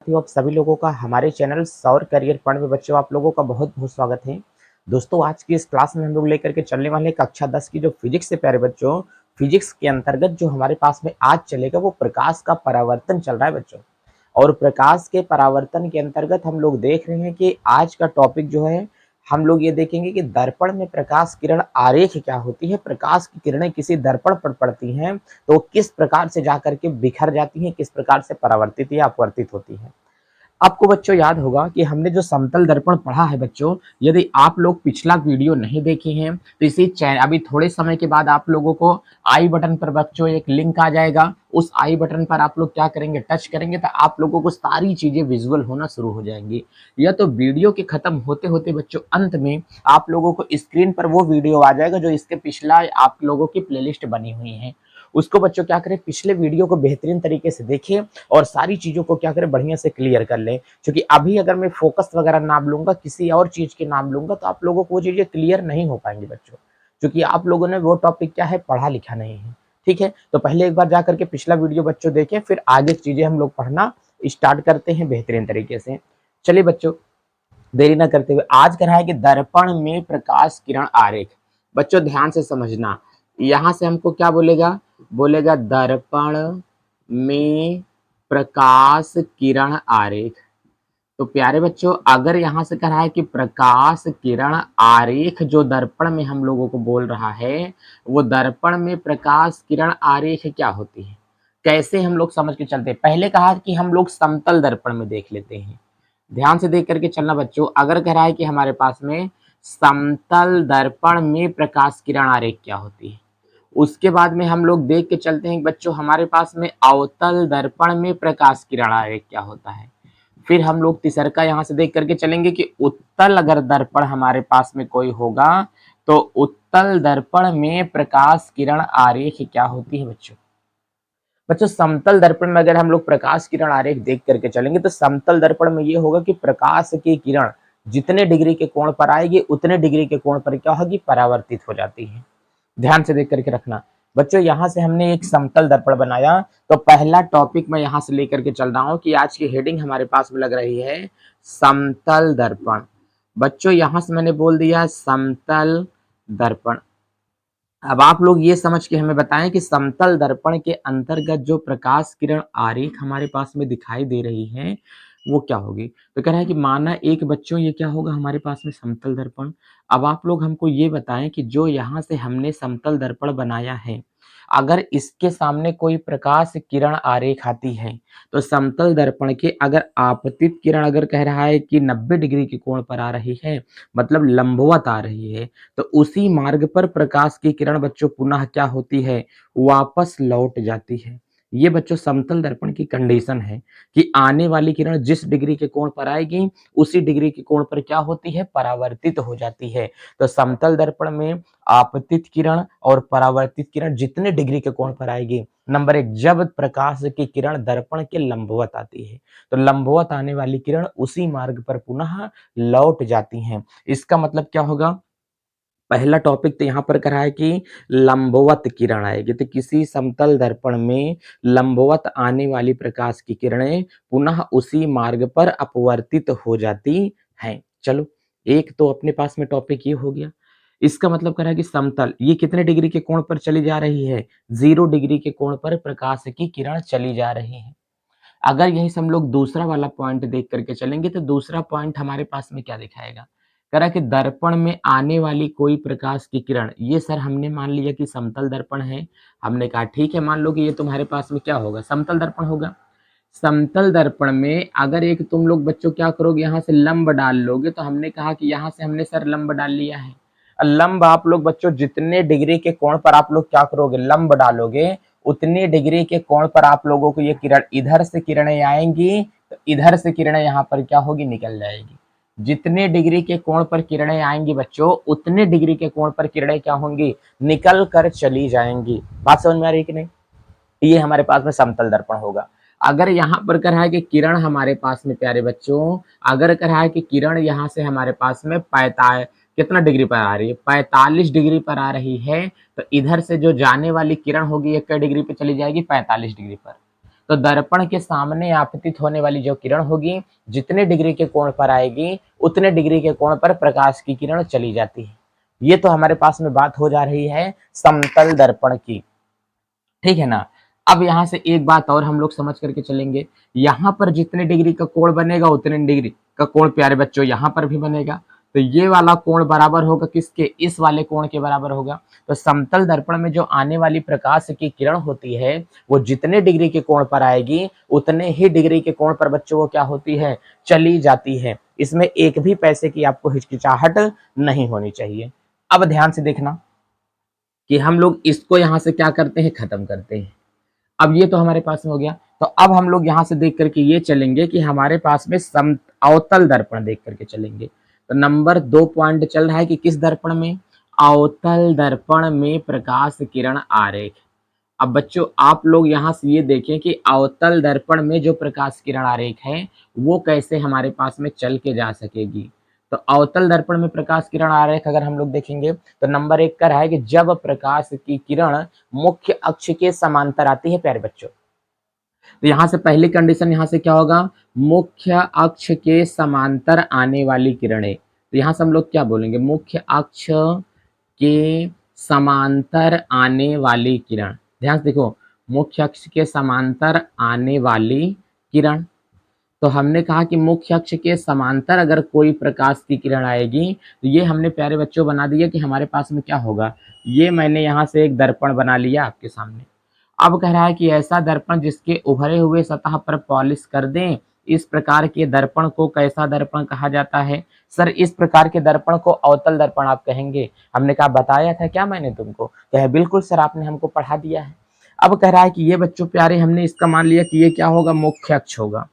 साथियों, आप सभी लोगों का हमारे चैनल सौर करियर पॉइंट में बच्चों आप लोगों का बहुत बहुत स्वागत है। दोस्तों, आज की इस क्लास में हम लोग लेकर के चलने वाले कक्षा 10 की जो फिजिक्स से प्यारे बच्चों, फिजिक्स के अंतर्गत जो हमारे पास में आज चलेगा वो प्रकाश का परावर्तन चल रहा है बच्चों। और प्रकाश के परावर्तन के अंतर्गत हम लोग देख रहे हैं कि आज का टॉपिक जो है, हम लोग ये देखेंगे कि दर्पण में प्रकाश किरण आरेख क्या होती है। प्रकाश की किरणें किसी दर्पण पर पड़ती हैं तो किस प्रकार से जाकर के बिखर जाती हैं, किस प्रकार से परावर्तित या अपवर्तित होती है। आपको बच्चों याद होगा कि हमने जो समतल दर्पण पढ़ा है बच्चों, यदि आप लोग पिछला वीडियो नहीं देखे हैं तो इसी चैनल अभी थोड़े समय के बाद आप लोगों को आई बटन पर बच्चों एक लिंक आ जाएगा। उस आई बटन पर आप लोग क्या करेंगे, टच करेंगे तो आप लोगों को सारी चीजें विजुअल होना शुरू हो जाएंगी। या तो वीडियो के खत्म होते होते बच्चों अंत में आप लोगों को स्क्रीन पर वो वीडियो आ जाएगा जो इसके पिछला आप लोगों की प्लेलिस्ट बनी हुई है। उसको बच्चों क्या करें, पिछले वीडियो को बेहतरीन तरीके से देखें और सारी चीजों को क्या करें, बढ़िया से क्लियर कर लें। क्योंकि अभी अगर मैं फोकस वगैरह नाम लूंगा, किसी और चीज के नाम लूंगा तो आप लोगों को वो चीजें क्लियर नहीं हो पाएंगी बच्चों, क्योंकि आप लोगों ने वो टॉपिक क्या है, पढ़ा लिखा नहीं है। ठीक है, तो पहले एक बार जाकर के पिछला वीडियो बच्चों देखें, फिर आगे चीजें हम लोग पढ़ना स्टार्ट करते हैं बेहतरीन तरीके से। चलिए बच्चों, देरी ना करते हुए आज करा है कि दर्पण में प्रकाश किरण आरेख। बच्चों ध्यान से समझना, यहां से हमको क्या बोलेगा, बोलेगा दर्पण में प्रकाश किरण आरेख। तो प्यारे बच्चों, अगर यहां से कहा है कि प्रकाश किरण आरेख जो दर्पण में हम लोगों को बोल रहा है, वो दर्पण में प्रकाश किरण आरेख क्या होती है, कैसे हम लोग समझ के चलते हैं। पहले कहा कि हम लोग समतल दर्पण में देख लेते हैं। ध्यान से देख करके चलना बच्चों। अगर कह रहा है कि हमारे पास में समतल दर्पण में प्रकाश किरण आरेख क्या होती है, उसके बाद में हम लोग देख के चलते हैं बच्चों हमारे पास में अवतल दर्पण में प्रकाश किरण आरेख क्या होता है। फिर हम लोग तीसरका यहाँ से देख करके चलेंगे कि उत्तल अगर दर्पण हमारे पास में कोई होगा तो उत्तल दर्पण में प्रकाश किरण आरेख क्या होती है बच्चों। बच्चों समतल दर्पण में अगर हम लोग प्रकाश किरण आरेख देख करके चलेंगे तो समतल दर्पण में ये होगा कि प्रकाश की किरण जितने डिग्री के कोण पर आएगी उतने डिग्री के कोण पर क्या होगी, परावर्तित हो जाती है। ध्यान से देख करके रखना बच्चों। यहां से हमने एक समतल दर्पण बनाया, तो पहला टॉपिक मैं यहां से लेकर के चल रहा हूं कि आज की हेडिंग हमारे पास में लग रही है समतल दर्पण। बच्चों यहां से मैंने बोल दिया समतल दर्पण। अब आप लोग ये समझ के हमें बताएं कि समतल दर्पण के अंतर्गत जो प्रकाश किरण आरेख हमारे पास में दिखाई दे रही है वो क्या होगी। तो कह रहा है कि माना एक बच्चों ये क्या होगा हमारे पास में समतल दर्पण। अब आप लोग हमको ये बताएं कि जो यहाँ से हमने समतल दर्पण बनाया है, अगर इसके सामने कोई प्रकाश किरण आरेख आती है तो समतल दर्पण के अगर आपतित किरण अगर कह रहा है कि 90 डिग्री के कोण पर आ रही है, मतलब लंबवत आ रही है, तो उसी मार्ग पर प्रकाश की किरण बच्चों पुनः क्या होती है, वापस लौट जाती है। ये बच्चों समतल दर्पण की कंडीशन है कि आने वाली किरण जिस डिग्री के कोण पर आएगी उसी डिग्री के कोण पर क्या होती है, परावर्तित हो जाती है। तो समतल दर्पण में आपतित किरण और परावर्तित किरण जितने डिग्री के कोण पर आएगी, नंबर एक, जब प्रकाश की किरण दर्पण के लंबवत आती है तो लंबवत आने वाली किरण उसी मार्ग पर पुनः लौट जाती हैं। इसका मतलब क्या होगा, पहला टॉपिक तो यहाँ पर करा है कि लंबवत किरण आएगी, तो किसी समतल दर्पण में लंबवत आने वाली प्रकाश की किरणें पुनः उसी मार्ग पर अपवर्तित हो जाती हैं। चलो, एक तो अपने पास में टॉपिक ये हो गया। इसका मतलब करा है कि समतल ये कितने डिग्री के कोण पर चली जा रही है, 0 डिग्री के कोण पर प्रकाश की किरण चली जा रही है। अगर यहीं से हम लोग दूसरा वाला पॉइंट देख करके चलेंगे तो दूसरा पॉइंट हमारे पास में क्या दिखाएगा, कह रहा है कि दर्पण में आने वाली कोई प्रकाश की किरण, ये सर हमने मान लिया कि समतल दर्पण है। हमने कहा ठीक है, मान लो कि ये तुम्हारे पास में क्या होगा, समतल दर्पण होगा। समतल दर्पण में अगर एक तुम लोग बच्चों क्या करोगे, यहाँ से लंब डाल लोगे, तो हमने कहा कि यहाँ से हमने सर लंब डाल लिया है। लंब आप लोग बच्चों जितने डिग्री के कोण पर आप लोग क्या करोगे, लंब डालोगे, उतनी डिग्री के कोण पर आप लोगों को ये किरण, इधर से किरणें आएंगी तो इधर से किरणें यहाँ पर क्या होगी, निकल जाएगी। जितने डिग्री के कोण पर किरणें आएंगी बच्चों, उतने डिग्री के कोण पर किरणें क्या होंगी, निकल कर चली जाएंगी। बात समझ में आ रही कि नहीं। ये हमारे पास में समतल दर्पण होगा। अगर यहाँ पर कहा है कि किरण हमारे पास में प्यारे बच्चों, अगर कहा है कि किरण यहाँ से हमारे पास में 45 कितना डिग्री पर आ रही है, 45 डिग्री पर आ रही है, तो इधर से जो जाने वाली किरण होगी एक डिग्री पे चली जाएगी, 45 डिग्री पर। तो दर्पण के सामने आपतित होने वाली जो किरण होगी, जितने डिग्री के कोण पर आएगी, उतने डिग्री के कोण पर प्रकाश की किरण चली जाती है। ये तो हमारे पास में बात हो जा रही है समतल दर्पण की, ठीक है ना। अब यहाँ से एक बात और हम लोग समझ करके चलेंगे, यहाँ पर जितने डिग्री का कोण बनेगा उतने डिग्री का कोण प्यारे बच्चों यहाँ पर भी बनेगा। तो ये वाला कोण बराबर होगा किसके, इस वाले कोण के बराबर होगा। तो समतल दर्पण में जो आने वाली प्रकाश की किरण होती है, वो जितने डिग्री के कोण पर आएगी, उतने ही डिग्री के कोण पर बच्चों वो क्या होती है, चली जाती है। इसमें एक भी पैसे की आपको हिचकिचाहट नहीं होनी चाहिए। अब ध्यान से देखना कि हम लोग इसको यहाँ से क्या करते हैं, खत्म करते हैं। अब ये तो हमारे पास में हो गया। तो अब हम लोग यहाँ से देख करके ये चलेंगे कि हमारे पास में अवतल दर्पण देख करके चलेंगे। तो नंबर 2 पॉइंट चल रहा है कि किस दर्पण में, अवतल दर्पण में प्रकाश किरण आरेख। अब बच्चों आप लोग यहाँ से ये देखें कि अवतल दर्पण में जो प्रकाश किरण आरेख है, वो कैसे हमारे पास में चल के जा सकेगी। तो अवतल दर्पण में प्रकाश किरण आरेख अगर हम लोग देखेंगे, तो नंबर 1 का रहा है कि जब प्रकाश की किरण मुख्य अक्ष के समांतर आती है प्यारे बच्चों। तो यहाँ से पहली कंडीशन यहाँ से क्या होगा, मुख्य अक्ष के समांतर आने वाली किरणें। तो यहाँ से हम लोग क्या बोलेंगे, मुख्य अक्ष के समांतर आने वाली किरण। ध्यान से देखो, मुख्य अक्ष के समांतर आने वाली किरण। तो हमने कहा कि मुख्य अक्ष के समांतर अगर कोई प्रकाश की किरण आएगी, तो ये हमने प्यारे बच्चों बना दिया कि हमारे पास में क्या होगा। ये मैंने यहाँ से एक दर्पण बना लिया आपके सामने। अब कह रहा है कि ऐसा दर्पण जिसके उभरे हुए सतह पर पॉलिश कर दें, इस प्रकार के दर्पण को कैसा दर्पण कहा जाता है। सर इस प्रकार के दर्पण को अवतल दर्पण आप कहेंगे। हमने कहा बताया था क्या मैंने तुमको, कहे बिल्कुल सर आपने हमको पढ़ा दिया है। अब कह रहा है कि ये बच्चों प्यारे हमने इसका मान लिया कि ये क्या होगा, मुख्य अक्ष होगा।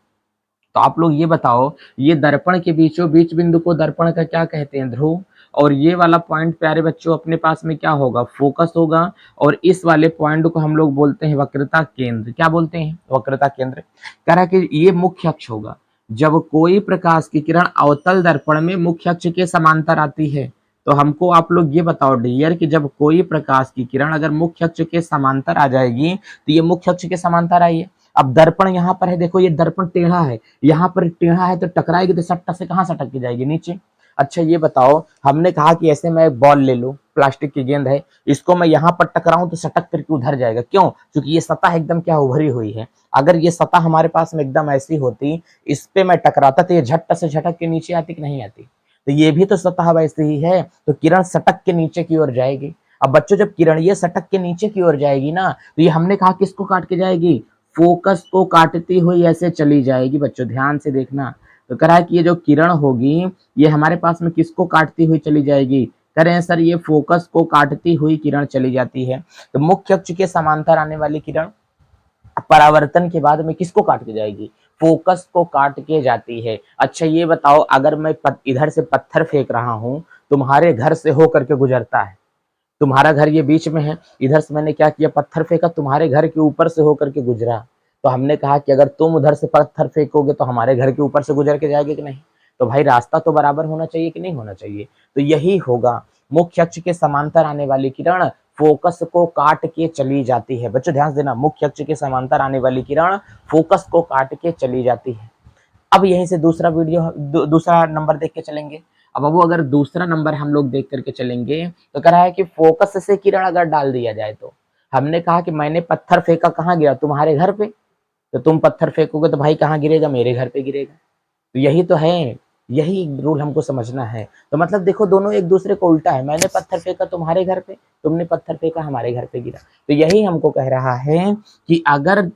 तो आप लोग ये बताओ, ये दर्पण के बीचों बीच बिंदु को दर्पण का क्या कहते हैं, ध्रुव। और ये वाला पॉइंट प्यारे बच्चों अपने पास में क्या होगा, फोकस होगा। और इस वाले पॉइंट को हम लोग बोलते हैं वक्रता केंद्र। क्या बोलते हैं, वक्रता केंद्र। कह रहा है कि ये मुख्य अक्ष होगा। जब कोई प्रकाश की किरण अवतल दर्पण में मुख्य अक्ष के समांतर आती है, तो हमको आप लोग ये बताओ डियर कि जब कोई प्रकाश की किरण अगर मुख्य अक्ष के समांतर आ जाएगी, तो ये मुख्य अक्ष के समांतर आई है। अब दर्पण यहाँ पर है, देखो ये दर्पण टेढ़ा है, यहाँ पर टेढ़ा है, तो टकराएगी तो सट्टा से कहाँ सटक के जाएगी, नीचे। अच्छा ये बताओ, हमने कहा कि ऐसे मैं एक बॉल ले लूं, प्लास्टिक की गेंद है, इसको मैं यहाँ पर टकराऊं तो सटक करके उधर जाएगा। क्यों, क्योंकि ये सतह एकदम क्या उभरी हुई है। अगर ये सतह हमारे पास में एकदम ऐसी होती, इस पे मैं टकराता तो ये झट से झटक के नीचे आती कि नहीं आती। तो ये भी तो सतह वैसे ही है, तो किरण सटक के नीचे की ओर जाएगी। अब बच्चों जब किरण ये सटक के नीचे की ओर जाएगी ना, तो ये हमने कहा किसको काट के जाएगी, फोकस को काटती हुई ऐसे चली जाएगी। बच्चों ध्यान से देखना, तो कह रहा है कि ये जो किरण होगी, ये हमारे पास में किसको काटती हुई चली जाएगी, कह रहे हैं सर ये फोकस को काटती हुई किरण चली जाती है। तो मुख्य अक्ष के समांतर आने वाली किरण परावर्तन के बाद में किसको काट के जाएगी, फोकस को काट के जाती है। अच्छा ये बताओ, अगर मैं इधर से पत्थर फेंक रहा हूं, तुम्हारे घर से होकर के गुजरता है, तुम्हारा घर ये बीच में है, इधर से मैंने क्या किया, पत्थर फेंका, तुम्हारे घर के ऊपर से होकर के गुजरा। तो हमने कहा कि अगर तुम उधर से पत्थर फेंकोगे तो हमारे घर के ऊपर से गुजर के जाएगी कि नहीं। तो भाई रास्ता तो बराबर होना चाहिए कि नहीं होना चाहिए। तो यही होगा, मुख्य अक्ष के समांतर आने वाली किरण फोकस को काट के चली जाती है। बच्चों ध्यान देना, मुख्य अक्ष के समांतर आने वाली किरण फोकस को काट के चली जाती है। अब यहीं से दूसरा दूसरा नंबर देख के चलेंगे। अब वो अगर दूसरा नंबर हम लोग देख करके चलेंगे, तो कह रहा है कि फोकस से किरण अगर डाल दिया जाए, तो हमने कहा कि मैंने पत्थर फेंका, कहाँ गिरा, तुम्हारे घर पे। तो तुम पत्थर फेंकोगे तो भाई कहाँ गिरेगा, मेरे घर पे गिरेगा। तो यही तो है, यही रूल हमको समझना है। तो मतलब देखो दोनों एक दूसरे को उल्टा है, मैंने पत्थर फेंका तुम्हारे घर पे, तुमने पत्थर फेंका हमारे घर पे गिरा। तो यही हमको कह रहा है कि अगर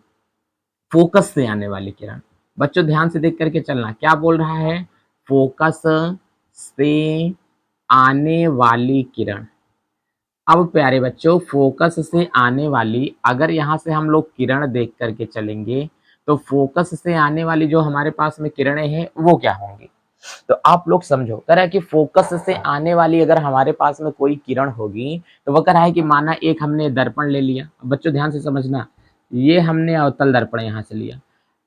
फोकस से आने वाली किरण, बच्चों ध्यान से देख करके चलना, क्या बोल रहा है, फोकस से आने वाली किरण। अब प्यारे बच्चों फोकस से आने वाली, अगर यहाँ से हम लोग किरण देख करके चलेंगे, तो फोकस से आने वाली जो हमारे पास में किरणें हैं वो क्या होंगी। तो आप लोग समझो, कह रहा है कि फोकस से आने वाली अगर हमारे पास में कोई किरण होगी, तो वह कह रहा है कि माना एक हमने दर्पण ले लिया। बच्चों ध्यान से समझना, ये हमने अवतल दर्पण यहाँ से लिया।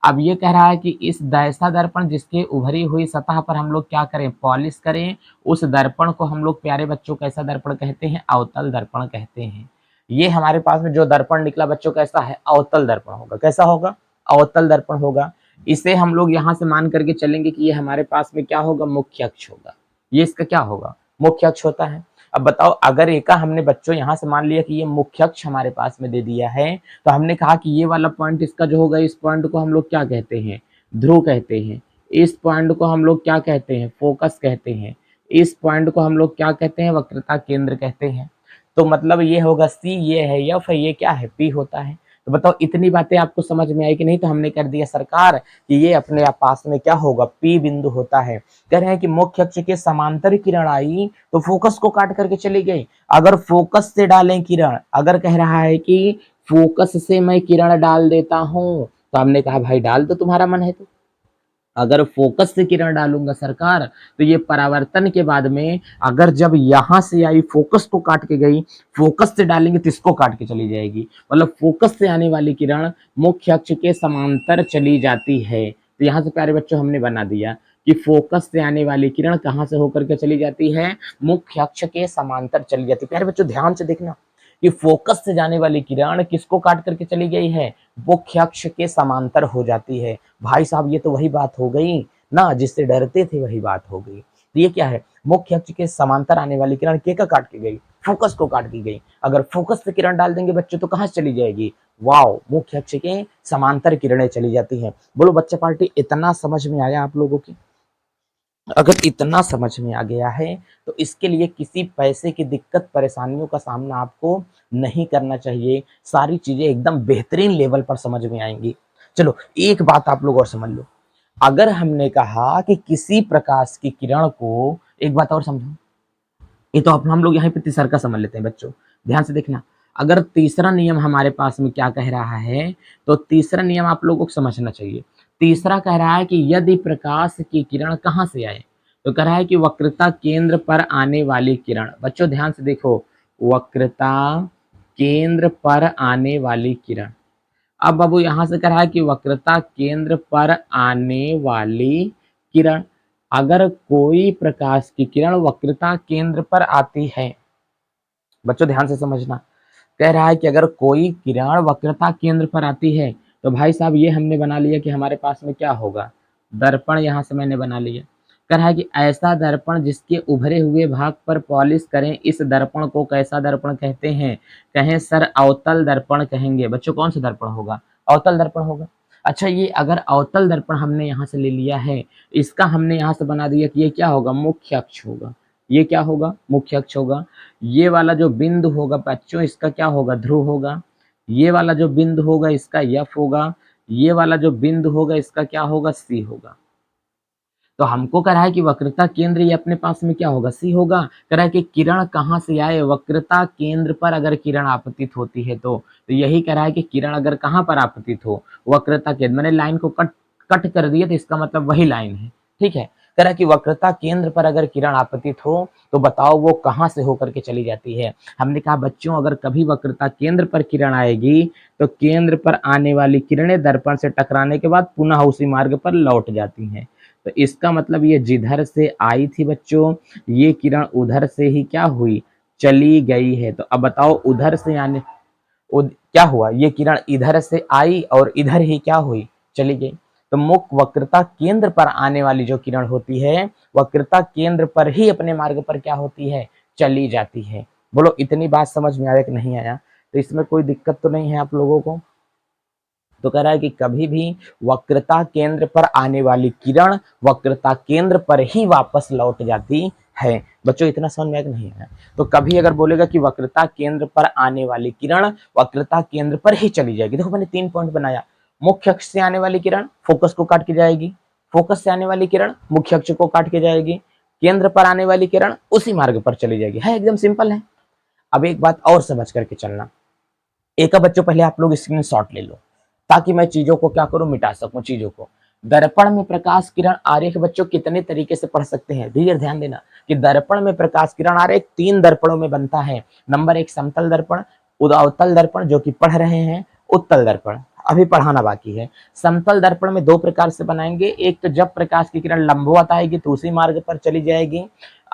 अब ये कह रहा है कि इस ऐसा दर्पण जिसके उभरी हुई सतह पर हम लोग क्या करें, पॉलिश करें, उस दर्पण को हम लोग प्यारे बच्चों कैसा दर्पण कहते हैं, अवतल दर्पण कहते हैं। ये हमारे पास में जो दर्पण निकला बच्चों कैसा है, अवतल दर्पण होगा। कैसा होगा, अवतल दर्पण होगा। इसे हम लोग यहाँ से मान करके चलेंगे कि ये हमारे पास में क्या होगा, मुख्य अक्ष होगा। ये इसका क्या होगा, मुख्य अक्ष होता है। अब बताओ, अगर एक का हमने बच्चों यहाँ से मान लिया कि ये मुख्य अक्ष हमारे पास में दे दिया है, तो हमने कहा कि ये वाला पॉइंट इसका जो होगा, इस पॉइंट को हम लोग क्या कहते हैं, ध्रुव कहते हैं। इस पॉइंट को हम लोग क्या कहते हैं, फोकस कहते हैं। इस पॉइंट को हम लोग क्या कहते हैं, वक्रता केंद्र कहते हैं। तो मतलब ये होगा सी, ये है एफ, ये क्या है, पी होता है। तो बताओ, इतनी बातें आपको समझ में आई कि नहीं? तो हमने कर दिया सरकार कि ये अपने आप पास में क्या होगा, पी बिंदु होता है। कह रहे हैं कि मुख्य अक्ष के समांतर किरण आई तो फोकस को काट करके चली गई। अगर फोकस से डालें किरण, अगर कह रहा है कि फोकस से मैं किरण डाल देता हूं, तो हमने कहा भाई डाल दो, तुम्हारा मन है तो। अगर फोकस से किरण डालूंगा सरकार, तो ये परावर्तन के बाद में अगर जब यहां से आई फोकस को काट के गई, फोकस से डालेंगे तो इसको काट के चली जाएगी। मतलब फोकस से आने वाली किरण मुख्य अक्ष के समांतर चली जाती है। तो यहाँ से प्यारे बच्चों हमने बना दिया कि फोकस से आने वाली किरण कहाँ से होकर के चली जाती है, मुख्य अक्ष के समांतर चली जाती है। प्यारे बच्चों ध्यान से देखना कि फोकस से जाने वाली किरण किसको काट करके चली गई है, मुख्य अक्ष के समांतर हो जाती है। भाई साहब ये तो वही बात हो गई ना, जिससे डरते थे वही बात हो गई। तो ये क्या है, मुख्य अक्ष के समांतर आने वाली किरण के का काट के गई, फोकस को काट की गई। अगर फोकस से किरण डाल देंगे बच्चों तो कहां से चली जाएगी, वाओ, मुख्य अक्ष के समांतर किरणें चली जाती हैं। बोलो बच्चा पार्टी, इतना समझ में आया आप लोगों की? अगर इतना समझ में आ गया है तो इसके लिए किसी पैसे की दिक्कत परेशानियों का सामना आपको नहीं करना चाहिए। सारी चीजें एकदम बेहतरीन लेवल पर समझ में आएंगी। चलो एक बात आप लोग और समझ लो, अगर हमने कहा कि किसी प्रकाश की किरण को, एक बात और समझो, ये तो अब हम लोग यहाँ पे तीसरा का समझ लेते हैं बच्चों, ध्यान से देखना। अगर तीसरा नियम हमारे पास में क्या कह रहा है, तो तीसरा नियम आप लोगों को समझना चाहिए। तीसरा कह रहा है कि यदि प्रकाश की किरण कहाँ से आए, तो कह रहा है कि वक्रता केंद्र पर आने वाली किरण। बच्चों ध्यान से देखो, वक्रता केंद्र पर आने वाली किरण। अब बाबू यहां से कह रहा है कि वक्रता केंद्र पर आने वाली किरण, अगर कोई प्रकाश की किरण वक्रता केंद्र पर आती है, बच्चों ध्यान से समझना, कह रहा है कि अगर कोई किरण वक्रता केंद्र पर आती है, तो भाई साहब ये हमने बना लिया कि हमारे पास में क्या होगा, दर्पण। यहां से मैंने बना लिया। कह रहा है कि ऐसा दर्पण जिसके उभरे हुए भाग पर पॉलिश करें, इस दर्पण को कैसा दर्पण कहते हैं? कहें सर, अवतल दर्पण कहेंगे। बच्चों कौन सा दर्पण होगा, अवतल दर्पण होगा। अच्छा, ये अगर अवतल दर्पण हमने यहाँ से ले लिया है, इसका हमने यहाँ से बना दिया कि ये क्या होगा, मुख्य अक्ष होगा। ये क्या होगा, मुख्य अक्ष होगा। ये वाला जो बिंदु होगा बच्चों, इसका क्या होगा, ध्रुव होगा। ये वाला जो बिंदु होगा इसका यफ होगा। ये वाला जो बिंदु होगा इसका क्या होगा, सी होगा। तो हमको कह रहा है कि वक्रता केंद्र ये अपने पास में क्या होगा, सी होगा। कह रहा है कि किरण कहाँ से आए, वक्रता केंद्र पर अगर किरण आपतित होती है तो यही कह रहा है कि किरण अगर कहाँ पर आपतित हो, वक्रता केंद्र। मैंने लाइन को कट कट कर दिया तो इसका मतलब वही लाइन है, ठीक है। कह रहा है कि वक्रता केंद्र पर अगर किरण आपतित हो तो बताओ वो कहाँ से होकर के चली जाती है। हमने कहा बच्चों, अगर कभी वक्रता केंद्र पर किरण आएगी तो केंद्र पर आने वाली किरणें दर्पण से टकराने के बाद पुनः उसी मार्ग पर लौट जाती हैं। तो इसका मतलब ये जिधर से आई थी बच्चों, ये किरण उधर से ही क्या हुई, चली गई है। तो अब बताओ, उधर से आने क्या हुआ, ये किरण इधर से आई और इधर ही क्या हुई, चली गई। तो मुख्य वक्रता केंद्र पर आने वाली जो किरण होती है, वक्रता केंद्र पर ही अपने मार्ग पर क्या होती है, चली जाती है। बोलो इतनी बात समझ में आया कि नहीं आया? तो इसमें कोई दिक्कत तो नहीं है आप लोगों को? तो कह रहा है कि कभी भी वक्रता केंद्र पर आने वाली किरण वक्रता केंद्र पर ही वापस लौट जाती है। बच्चों इतना समझ में नहीं आया? तो कभी अगर बोलेगा कि वक्रता केंद्र पर आने वाली किरण वक्रता केंद्र पर ही चली जाएगी। देखो मैंने 3 पॉइंट बनाया, मुख्य अक्ष से आने वाली किरण फोकस को काट के जाएगी, फोकस से आने वाली किरण मुख्य अक्ष को काट के जाएगी, केंद्र पर आने वाली किरण उसी मार्ग पर चली जाएगी। है एकदम सिंपल है। अब एक बात और समझ करके चलना, एक बच्चों पहले आप लोग स्क्रीन शॉट ले लो ताकि मैं चीजों को क्या करूं, मिटा सकूं चीजों को। दर्पण में प्रकाश किरण आरेख बच्चों कितने तरीके से पढ़ सकते हैं, धीरे ध्यान देना कि दर्पण में प्रकाश किरण आरेख 3 दर्पणों में बनता है। नंबर 1 समतल दर्पण, अवतल दर्पण जो कि पढ़ रहे हैं, उत्तल दर्पण अभी पढ़ाना बाकी है। समतल दर्पण में 2 प्रकार से बनाएंगे, एक तो जब प्रकाश की किरण लंबवत आएगी तो उसी मार्ग पर चली जाएगी।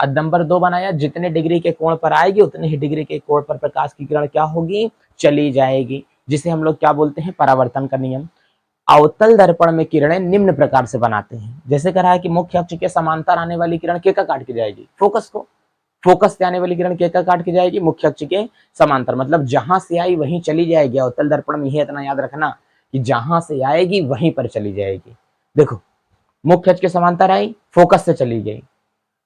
नंबर 2 बनाया, जितने डिग्री के कोण पर आएगी उतने ही डिग्री के कोण पर प्रकाश की किरण क्या होगी, चली जाएगी, जिसे हम लोग क्या बोलते हैं, परावर्तन का नियम। अवतल दर्पण में किरणें निम्न प्रकार से बनाते हैं। जैसे कह रहा है कि मुख्य अक्ष के समांतर आने वाली किरण केका काट के जाएगी फोकस को, फोकस से आने वाली किरण केका काट के जाएगी मुख्य अक्ष के समांतर, मतलब जहां से आई वहीं चली जाएगी। अवतल दर्पण में ही इतना याद रखना कि जहां से आएगी वहीं पर चली जाएगी। देखो मुख्य अक्ष के समांतर आई, फोकस से चली गई,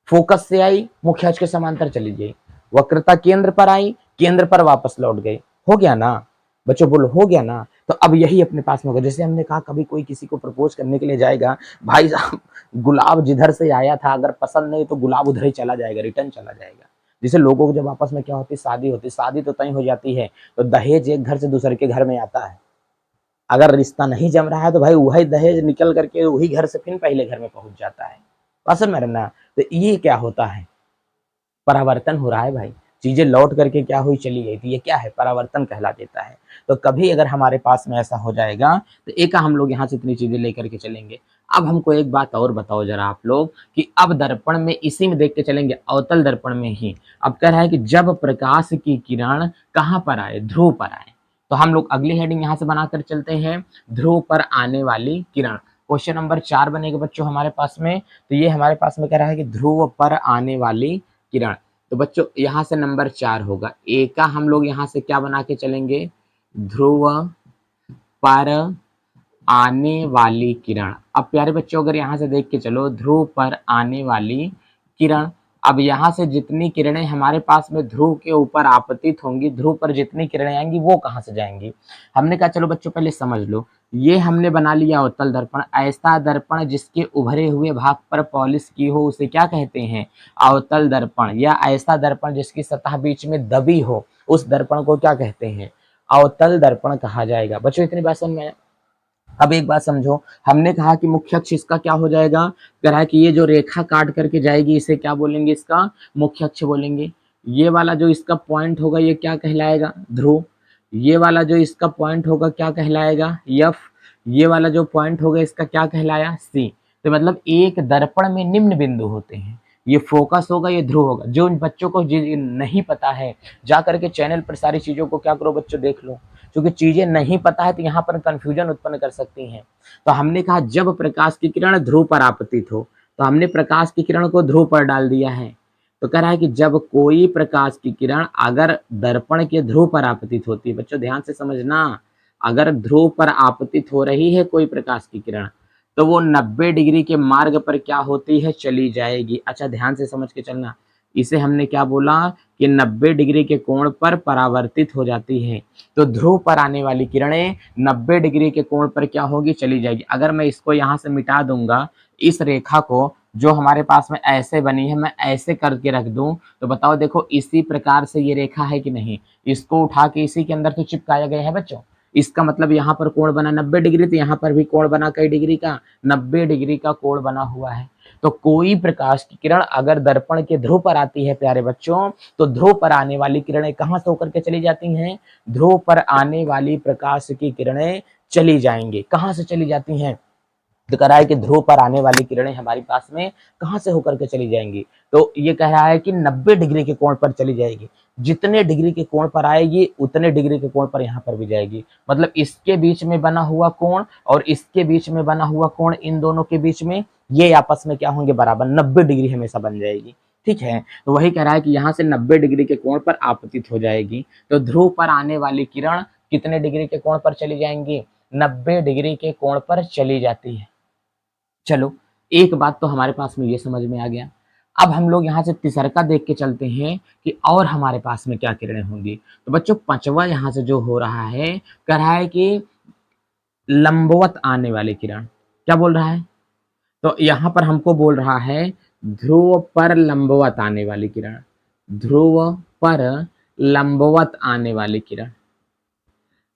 फोकस से आई मुख्य अक्ष के समांतर चली गई, वक्रता केंद्र पर आई, केंद्र पर वापस लौट गई। हो गया ना बच्चों, बोलो हो गया ना। तो अब यही अपने पास में होगा। जैसे हमने कहा कभी कोई किसी को प्रपोज करने के लिए जाएगा, भाई साहब गुलाब जिधर से आया था अगर पसंद नहीं तो गुलाब उधर ही चला जाएगा, रिटर्न चला जाएगा। जैसे लोगों को जब आपस में क्या होती है, शादी होती है, शादी तो तय हो जाती है, तो दहेज एक घर से दूसरे के घर में आता है। अगर रिश्ता नहीं जम रहा है तो भाई वही दहेज निकल करके वही घर से फिर पहले घर में पहुंच जाता है। असल में ना, तो ये क्या होता है, परावर्तन हो रहा है भाई। चीजें लौट करके क्या हुई, चली गई थी, ये क्या है, परावर्तन कहला देता है। तो कभी अगर हमारे पास में ऐसा हो जाएगा तो एक हम लोग यहाँ से इतनी चीजें लेकर के चलेंगे। अब हमको एक बात और बताओ जरा आप लोग कि अब दर्पण में इसी में देख के चलेंगे, अवतल दर्पण में ही। अब कह रहा है कि जब प्रकाश की किरण कहाँ पर आए, ध्रुव पर आए। तो हम लोग अगली हेडिंग यहाँ से बनाकर चलते हैं, ध्रुव पर आने वाली किरण। क्वेश्चन नंबर 4 बनेगा बच्चों हमारे पास में। तो ये हमारे पास में कह रहा है कि ध्रुव पर आने वाली किरण। तो बच्चों यहां से नंबर 4 होगा, ए का हम लोग यहां से क्या बना के चलेंगे, ध्रुव पर आने वाली किरण। अब प्यारे बच्चों अगर यहां से देख के चलो, ध्रुव पर आने वाली किरण। अब यहां से जितनी किरणें हमारे पास में ध्रुव के ऊपर आपतित होंगी, ध्रुव पर जितनी किरणें आएंगी वो कहां से जाएंगी। हमने कहा चलो बच्चों पहले समझ लो, ये हमने बना लिया अवतल दर्पण। ऐसा दर्पण जिसके उभरे हुए भाग पर पॉलिश की हो उसे क्या कहते हैं, अवतल दर्पण। या ऐसा दर्पण जिसकी सतह बीच में दबी हो उस दर्पण को क्या कहते हैं, अवतल दर्पण कहा जाएगा। बच्चों इतनी बात समझ में। अब एक बात समझो, हमने कहा कि मुख्य अक्ष इसका क्या हो जाएगा, कह रहा है कि ये जो रेखा काट करके जाएगी इसे क्या बोलेंगे, इसका मुख्य अक्ष बोलेंगे। ये वाला जो इसका पॉइंट होगा ये क्या कहलाएगा, ध्रुव। ये वाला जो इसका पॉइंट होगा क्या कहलाएगा, यफ। ये वाला जो पॉइंट होगा इसका क्या कहलाया, सी। तो मतलब एक दर्पण में निम्न बिंदु होते हैं, ये फोकस होगा, ये ध्रुव होगा। जो बच्चों को नहीं पता है जा करके चैनल पर सारी चीजों को क्या करो बच्चों देख लो, क्योंकि चीजें नहीं पता है तो यहाँ पर कंफ्यूजन उत्पन्न कर सकती हैं। तो हमने कहा जब प्रकाश की किरण ध्रुव पर आपतित हो, तो हमने प्रकाश की किरण को ध्रुव पर डाल दिया है। तो कह रहा है कि जब कोई प्रकाश की किरण अगर दर्पण के ध्रुव पर आपतित होती है, बच्चों ध्यान से समझना, अगर ध्रुव पर आपतित हो रही है कोई प्रकाश की किरण तो वो 90 डिग्री के मार्ग पर क्या होती है, चली जाएगी। अच्छा ध्यान से समझ के चलना, इसे हमने क्या बोला कि 90 डिग्री के कोण पर परावर्तित हो जाती है। तो ध्रुव पर आने वाली किरणें 90 डिग्री के कोण पर क्या होगी, चली जाएगी। अगर मैं इसको यहाँ से मिटा दूंगा, इस रेखा को जो हमारे पास में ऐसे बनी है मैं ऐसे करके रख दूं, तो बताओ देखो इसी प्रकार से ये रेखा है कि नहीं, इसको उठा के इसी के अंदर तो चिपकाया गया है बच्चों। इसका मतलब यहाँ पर कोण बना 90 डिग्री, तो यहाँ पर भी कोण बना कई डिग्री का, 90 डिग्री का कोण बना हुआ है। तो कोई प्रकाश की किरण अगर दर्पण के ध्रुव पर आती है प्यारे बच्चों, तो ध्रुव पर आने वाली किरणें कहां से होकर के चली जाती हैं, ध्रुव पर आने वाली प्रकाश की किरणें चली जाएंगी। कहां से चली जाती हैं, तो कह रहा है कि ध्रुव पर आने वाली किरणें हमारे पास में कहां से होकर के चली जाएंगी, तो ये कह रहा है कि 90 डिग्री के कोण पर चली जाएगी। जितने डिग्री के कोण पर आएगी उतने डिग्री के कोण पर यहाँ पर भी जाएगी। मतलब इसके बीच में बना हुआ कोण और इसके बीच में बना हुआ कोण, इन दोनों के बीच में ये आपस में क्या होंगे, बराबर 90 डिग्री हमेशा बन जाएगी। ठीक है, तो वही कह रहा है कि यहाँ से 90 डिग्री के कोण पर आपतित हो जाएगी। तो ध्रुव पर आने वाली किरण कितने डिग्री के कोण पर चली जाएंगी, 90 डिग्री के कोण पर चली जाती है। चलो एक बात तो हमारे पास में ये समझ में आ गया। अब हम लोग यहाँ से तीसरका देख के चलते हैं कि और हमारे पास में क्या किरणें होंगी। तो बच्चों पांचवा यहाँ से जो हो रहा है, कह रहा है कि लंबवत आने वाली किरण। क्या बोल रहा है, तो यहाँ पर हमको बोल रहा है ध्रुव पर लंबवत आने वाली किरण, ध्रुव पर लंबवत आने वाली किरण।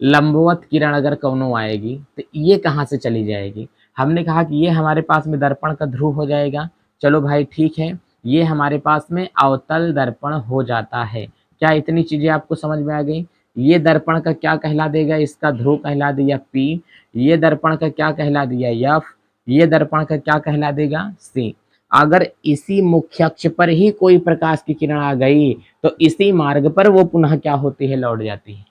लंबवत किरण अगर कौनो आएगी तो ये कहाँ से चली जाएगी, हमने कहा कि ये हमारे पास में दर्पण का ध्रुव हो जाएगा। चलो भाई ठीक है, ये हमारे पास में अवतल दर्पण हो जाता है। क्या इतनी चीजें आपको समझ में आ गई। ये दर्पण का क्या कहला देगा, इसका ध्रुव कहला दिया पी। ये दर्पण का क्या कहला दिया एफ। ये दर्पण का क्या कहला देगा सी। अगर इसी मुख्य अक्ष पर ही कोई प्रकाश की किरण आ गई तो इसी मार्ग पर वो पुनः क्या होती है, लौट जाती है।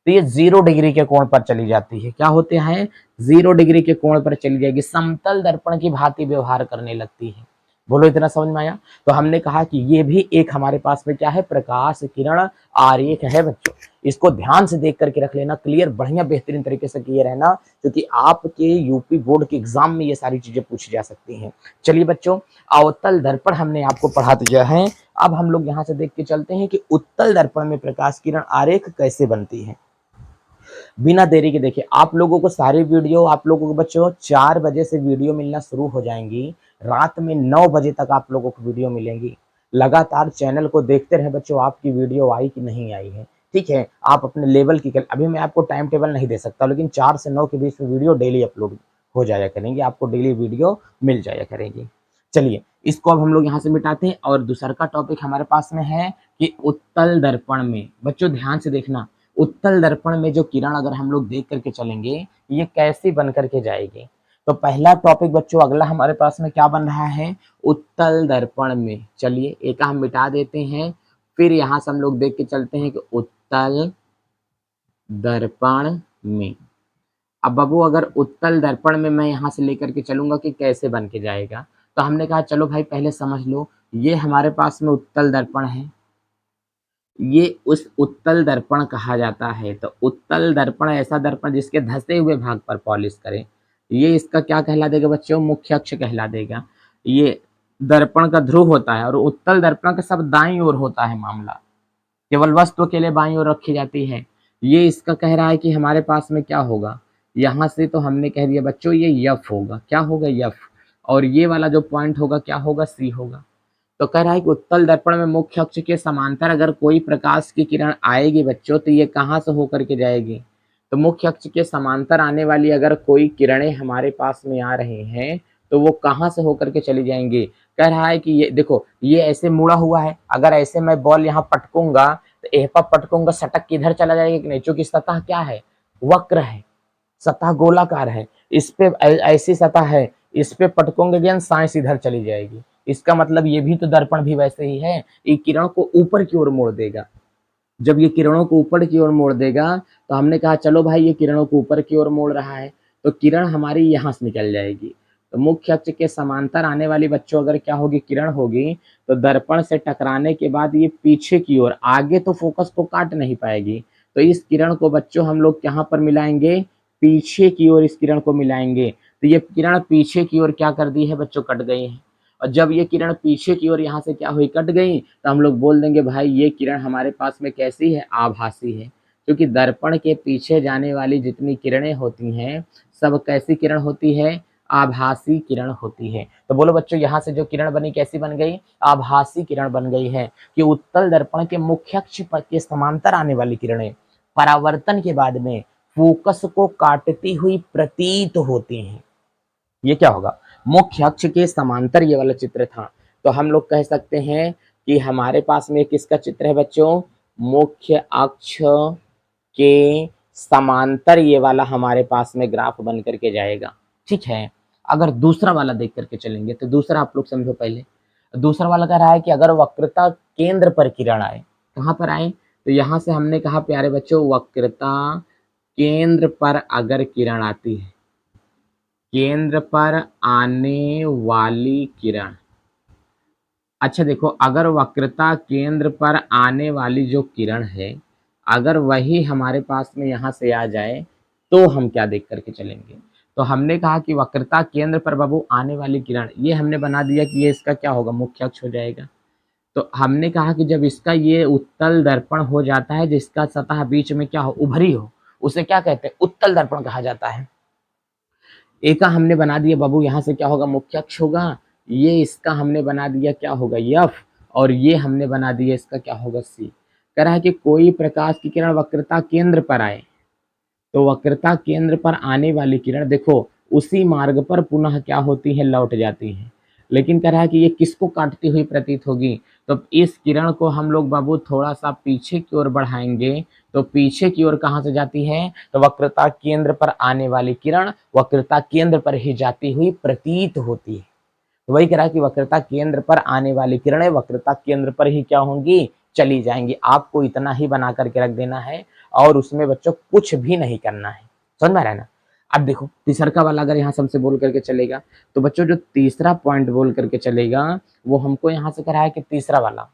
तो ये 0 डिग्री के कोण पर चली जाती है। क्या होते हैं? 0 डिग्री के कोण पर चली जाएगी, समतल दर्पण की भांति व्यवहार करने लगती है। बोलो इतना समझ में आया? तो हमने कहा कि ये भी एक हमारे पास में क्या है, प्रकाश किरण आरेख है बच्चों। इसको ध्यान से देख करके रख लेना, क्लियर बढ़िया बेहतरीन तरीके से क्लियर है ना, क्योंकि आपके यूपी बोर्ड के एग्जाम में ये सारी चीजें पूछी जा सकती हैं। चलिए बच्चों, अवतल दर्पण हमने आपको पढ़ा दिया है। अब हम लोग यहाँ से देख के चलते हैं कि उत्तल दर्पण में प्रकाश किरण आरेख कैसे बनती है। बिना देरी के देखिए, आप लोगों को सारी वीडियो, आप लोगों को बच्चों 4 बजे से वीडियो मिलना शुरू हो जाएंगी, रात में 9 बजे तक आप लोगों को वीडियो मिलेंगी। लगातार चैनल को देखते रहे बच्चों, आपकी वीडियो आई कि नहीं आई है, ठीक है। आप अपने लेवल की, अभी मैं आपको टाइम टेबल नहीं दे सकता, लेकिन 4 से 9 के बीच में वीडियो डेली अपलोड हो जाया करेंगे, आपको डेली वीडियो मिल जाया करेगी। चलिए, इसको अब हम लोग यहाँ से मिटाते हैं और दूसरा का टॉपिक हमारे पास में है कि उत्तल दर्पण में। बच्चों ध्यान से देखना, उत्तल दर्पण में जो किरण अगर हम लोग देख करके चलेंगे, ये कैसी बन करके जाएगी। तो पहला टॉपिक बच्चों अगला हमारे पास में क्या बन रहा है, उत्तल दर्पण में। चलिए एक हम मिटा देते हैं, फिर यहां से हम लोग देख के चलते हैं कि उत्तल दर्पण में। अब बाबू अगर उत्तल दर्पण में मैं यहां से लेकर के चलूंगा कि कैसे बन के जाएगा, तो हमने कहा चलो भाई पहले समझ लो, ये हमारे पास में उत्तल दर्पण है, ये उस उत्तल दर्पण कहा जाता है। तो उत्तल दर्पण ऐसा दर्पण जिसके धंसे हुए भाग पर पॉलिश करें, ये इसका क्या कहला देगा बच्चों, मुख्य अक्ष कहला देगा। ये दर्पण का ध्रुव होता है और उत्तल दर्पण का सब दाईं ओर होता है मामला, केवल वस्तु के लिए बाईं ओर रखी जाती है। ये इसका कह रहा है कि हमारे पास में क्या होगा, यहाँ से तो हमने कह दिया बच्चों ये यफ होगा, क्या होगा यफ, और ये वाला जो पॉइंट होगा क्या होगा, सी होगा। तो कह रहा है कि उत्तल दर्पण में मुख्य अक्ष के समांतर अगर कोई प्रकाश की किरण आएगी बच्चों, तो ये कहाँ से होकर के जाएगी, तो मुख्य अक्ष के समांतर आने वाली अगर कोई किरणें हमारे पास में आ रहे हैं, तो वो कहाँ से होकर के चली जाएंगी। कह रहा है कि ये देखो, ये ऐसे मुड़ा हुआ है, अगर ऐसे मैं बॉल यहाँ पटकूंगा तो एहपा पटकूंगा, सटक किधर चला जाएगा कि नहीं, चूंकि सतह क्या है, वक्र है, सतह गोलाकार है, इस पे ऐसी सतह है, इस पे पटकोंगे गेंद साइंस इधर चली जाएगी। इसका मतलब ये भी तो दर्पण भी वैसे ही है, ये किरण को ऊपर की ओर मोड़ देगा। जब ये किरणों को ऊपर की ओर मोड़ देगा, तो हमने कहा चलो भाई ये किरणों को ऊपर की ओर मोड़ रहा है, तो किरण हमारी यहाँ से निकल जाएगी। तो मुख्य अक्ष के समांतर आने वाली बच्चों अगर क्या होगी, किरण होगी, तो दर्पण से टकराने के बाद ये पीछे की ओर, आगे तो फोकस को काट नहीं पाएगी, तो इस किरण को बच्चों हम लोग कहाँ पर मिलाएंगे, पीछे की ओर इस किरण को मिलाएंगे। तो ये किरण पीछे की ओर क्या कर दी है बच्चों, कट गई है। और जब ये किरण पीछे की ओर यहाँ से क्या हुई, कट गई, तो हम लोग बोल देंगे भाई ये किरण हमारे पास में कैसी है, आभासी है। क्योंकि दर्पण के पीछे जाने वाली जितनी किरणें होती हैं, सब कैसी किरण होती है, आभासी किरण होती है। तो बोलो बच्चों यहाँ से जो किरण बनी कैसी बन गई, आभासी किरण बन गई है। कि उत्तल दर्पण के मुख्य अक्ष के समांतर आने वाली किरणें परावर्तन के बाद में फोकस को काटती हुई प्रतीत होती हैं। ये क्या होगा, मुख्य अक्ष के समांतर ये वाला चित्र था, तो हम लोग कह सकते हैं कि हमारे पास में किसका चित्र है बच्चों, मुख्य अक्ष के समांतर ये वाला हमारे पास में ग्राफ बन करके जाएगा, ठीक है। अगर दूसरा वाला देख करके चलेंगे, तो दूसरा आप लोग समझो पहले, दूसरा वाला कह रहा है कि अगर वक्रता केंद्र पर किरण आए, कहाँ पर आए, तो यहाँ से हमने कहा प्यारे बच्चों, वक्रता केंद्र पर अगर किरण आती है, केंद्र पर आने वाली किरण, अच्छा देखो, अगर वक्रता केंद्र पर आने वाली जो किरण है, अगर वही हमारे पास में यहाँ से आ जाए, तो हम क्या देख करके चलेंगे। तो हमने कहा कि वक्रता केंद्र पर बाबू आने वाली किरण, ये हमने बना दिया कि ये इसका क्या होगा, मुख्य अक्ष हो जाएगा। तो हमने कहा कि जब इसका ये उत्तल दर्पण हो जाता है, जिसका सतह बीच में क्या हो, उभरी हो, उसे क्या कहते हैं, उत्तल दर्पण कहा जाता है। एक हमने बना दिया बाबू, यहाँ से क्या होगा, मुख्य अक्ष होगा, ये इसका हमने बना दिया क्या होगा, यफ, और ये हमने बना दिया इसका क्या होगा, सी। कह रहा है कि कोई प्रकाश की किरण वक्रता केंद्र पर आए, तो वक्रता केंद्र पर आने वाली किरण देखो उसी मार्ग पर पुनः क्या होती है, लौट जाती है। लेकिन कह रहा है कि ये किसको काटती हुई प्रतीत होगी, तो इस किरण को हम लोग बाबू थोड़ा सा पीछे की ओर बढ़ाएंगे, तो पीछे की ओर कहाँ से जाती है, तो वक्रता केंद्र पर आने वाली किरण वक्रता केंद्र पर ही जाती हुई प्रतीत होती है। तो वही कह रहा है कि वक्रता केंद्र पर आने वाली किरणें वक्रता केंद्र पर ही क्या होंगी, चली जाएंगी। आपको इतना ही बना करके रख देना है और उसमें बच्चों कुछ भी नहीं करना है। समझ में आ रहा है ना? अब देखो तीसरा वाला अगर यहाँ से हमसे बोल करके चलेगा तो बच्चों जो तीसरा पॉइंट बोल करके चलेगा वो हमको यहाँ से करा है कि तीसरा वाला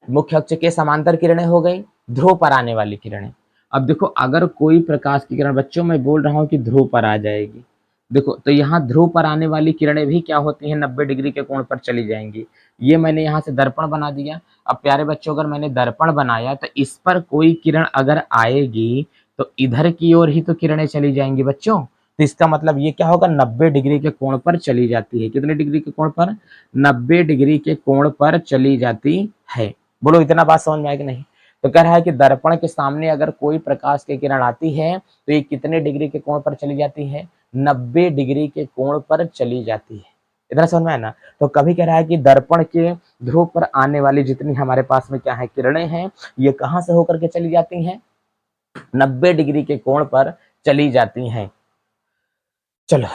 मुख्य अक्ष के समांतर किरणें हो गई, ध्रुव पर आने वाली किरणें। अब देखो अगर कोई प्रकाश की किरण, बच्चों मैं बोल रहा हूँ कि ध्रुव पर आ जाएगी, देखो तो यहाँ ध्रुव पर आने वाली किरणें भी क्या होती हैं, 90 डिग्री के कोण पर चली जाएंगी। ये मैंने यहाँ से दर्पण बना दिया। अब प्यारे बच्चों अगर मैंने दर्पण बनाया तो इस पर कोई किरण अगर आएगी तो इधर की ओर ही तो किरणें चली जाएंगी बच्चों। तो इसका मतलब ये क्या होगा, 90 डिग्री के कोण पर चली जाती है। कितने डिग्री के कोण पर? 90 डिग्री के कोण पर चली जाती है। बोलो इतना बात समझ में आया कि नहीं? तो कह रहा है कि दर्पण के सामने अगर कोई प्रकाश की किरण आती है तो ये कितने डिग्री के कोण पर चली जाती है? 90 डिग्री के कोण पर चली जाती है। इतना समझ में आया ना? तो कभी कह रहा है कि दर्पण के ध्रुव पर आने वाली जितनी हमारे पास में क्या है किरणें हैं, ये कहां से होकर के चली जाती हैं? 90 डिग्री के कोण पर चली जाती हैं। चलो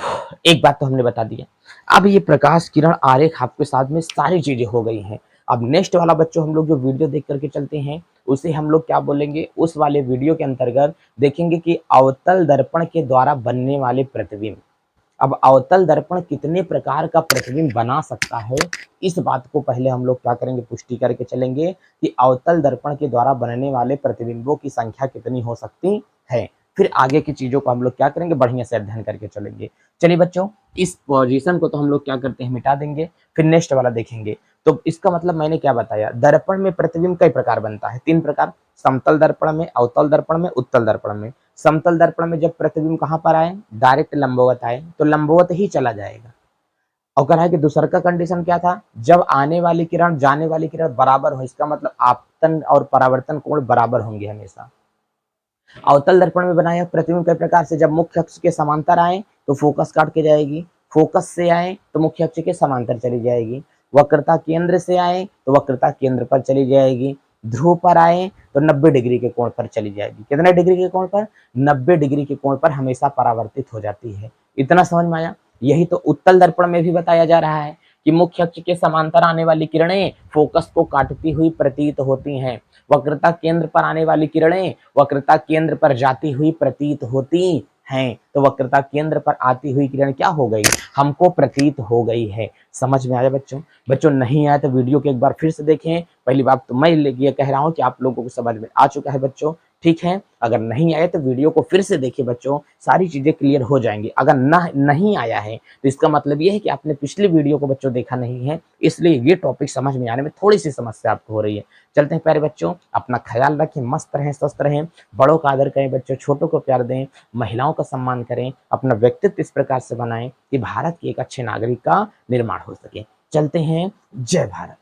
एक बात तो हमने बता दिया। अब ये प्रकाश किरण आरेख आपके साथ में सारी चीजें हो गई हैं। अब नेक्स्ट वाला बच्चों हम लोग जो वीडियो देख करके चलते हैं उसे हम लोग क्या बोलेंगे, उस वाले वीडियो के अंतर्गत देखेंगे कि अवतल दर्पण के द्वारा बनने वाले प्रतिबिंब। अब अवतल दर्पण कितने प्रकार का प्रतिबिंब बना सकता है, इस बात को पहले हम लोग क्या करेंगे, पुष्टि करके चलेंगे कि अवतल दर्पण के द्वारा बनने वाले प्रतिबिंबों की संख्या कितनी हो सकती है। फिर आगे की चीजों को हम लोग क्या करेंगे, बढ़िया से अध्ययन करके चलेंगे। चलिए बच्चों इस पोजीशन को तो हम लोग क्या करते हैं, मिटा देंगे। फिर नेक्स्ट वाला देखेंगे। तो इसका मतलब मैंने क्या बताया, दर्पण में प्रतिबिंब कई प्रकार बनता है, 3 प्रकार। समतल दर्पण में, अवतल दर्पण में, उत्तल दर्पण में। समतल दर्पण में जब प्रतिबिंब कहां पर आए, डायरेक्ट लंबवत आए तो लंबवत ही चला जाएगा। और कह रहा है कि दूसरा का कंडीशन क्या था, जब आने वाली किरण जाने वाली किरण बराबर हो, इसका मतलब आपतन और परावर्तन कोण बराबर होंगे हमेशा। अवतल दर्पण में बनाया प्रतिबिंब कई प्रकार से, जब मुख्य अक्ष के समांतर आए तो फोकस काट के जाएगी, फोकस से आए तो मुख्य अक्ष के समांतर चली जाएगी, वक्रता केंद्र से आए तो वक्रता केंद्र पर चली जाएगी, ध्रुव पर आए तो 90 डिग्री के कोण पर चली जाएगी। कितने डिग्री के कोण पर? 90 डिग्री के कोण पर हमेशा परावर्तित हो जाती है। इतना समझ में आया? यही तो उत्तल दर्पण में भी बताया जा रहा है कि मुख्य अक्ष के समांतर आने वाली किरणें फोकस को काटती हुई प्रतीत होती हैं, वक्रता केंद्र पर आने वाली किरणें वक्रता केंद्र पर जाती हुई प्रतीत होती हैं। तो वक्रता केंद्र पर आती हुई किरण क्या हो गई, हमको प्रतीत हो गई है। समझ में आया बच्चों? बच्चों नहीं आया तो वीडियो को एक बार फिर से देखें। पहली बात तो मैं ये कह रहा हूं कि आप लोगों को समझ में आ चुका है बच्चों, ठीक है। अगर नहीं आया तो वीडियो को फिर से देखिए बच्चों, सारी चीजें क्लियर हो जाएंगी। अगर नहीं आया है तो इसका मतलब ये है कि आपने पिछली वीडियो को बच्चों देखा नहीं है, इसलिए ये टॉपिक समझ में आने में थोड़ी सी समस्या आपको हो रही है। चलते हैं प्यारे बच्चों, अपना ख्याल रखें, मस्त रहें, स्वस्थ रहें, बड़ों का आदर करें बच्चों, छोटों को प्यार दें, महिलाओं का सम्मान करें, अपना व्यक्तित्व इस प्रकार से बनाएं कि भारत के एक अच्छे नागरिक का निर्माण हो सके। चलते हैं, जय भारत।